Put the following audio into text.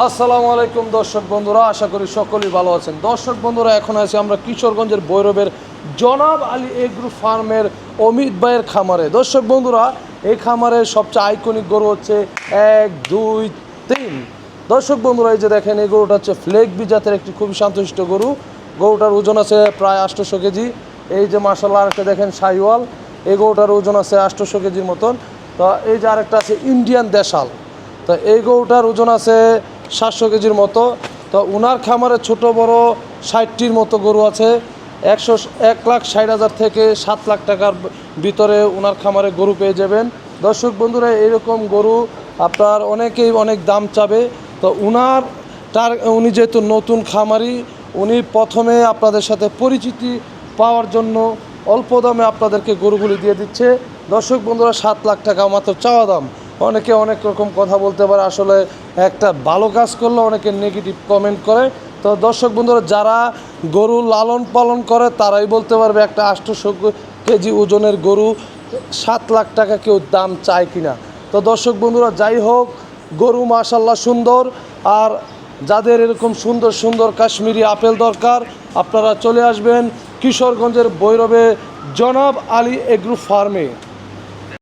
আসসালামু আলাইকুম দর্শক বন্ধুরা, আশা করি সকলেই ভালো আছেন। দর্শক বন্ধুরা, এখন আছি আমরা কিশোরগঞ্জের ভৈরবের জনাব আলী এগ্রো ফার্মের অমিত ভাইয়ের খামারে। দর্শক বন্ধুরা, এই খামারের সবচেয়ে আইকনিক গরু হচ্ছে 1, 2, 3। দর্শক বন্ধুরা, এই যে দেখেন, এই গরুটা হচ্ছে ফ্লেক বি জাতের একটি খুবই শান্তশিষ্ট গরু। গরুটার ওজন আছে প্রায় 800 কেজি। এই যে মাশাআল্লাহ আরেকটা দেখেন শাহিওয়াল, এই গরুটার ওজন আছে 800 কেজির মতন। তো এই যে আরেকটা আছে ইন্ডিয়ান দেশাল, তো এই গরুটার ওজন আছে 700 কেজির মতো। তো উনার খামারে ছোট বড় 60টির মতো গরু আছে। 1,60,000 থেকে 7 লাখ টাকার ভিতরে উনার খামারে গরু পেয়ে যাবেন। দর্শক বন্ধুরা, এরকম গরু আপনার অনেকেই অনেক দাম চাবে। তো উনি যেহেতু নতুন খামারি, উনি প্রথমে আপনাদের সাথে পরিচিতি পাওয়ার জন্য অল্প দামে আপনাদেরকে গরুগুলি দিয়ে দিচ্ছে। দর্শক বন্ধুরা, 7 লাখ টাকা মাত্র চাওয়া দাম। অনেকে অনেক রকম কথা বলতে পারে, আসলে একটা ভালো কাজ করলে অনেকে নেগেটিভ কমেন্ট করে। তো দর্শক বন্ধুরা, যারা গরু লালন পালন করে তারাই বলতে পারবে একটা 800 কেজি ওজনের গরু 7 লাখ টাকা কেউ দাম চায় কিনা। তো দর্শক বন্ধুরা, যাই হোক, গরু মাশাআল্লাহ সুন্দর। আর যাদের এরকম সুন্দর সুন্দর কাশ্মীরি আপেল দরকার, আপনারা চলে আসবেন কিশোরগঞ্জের ভৈরবে জনাব আলী এগ্রো ফার্মে।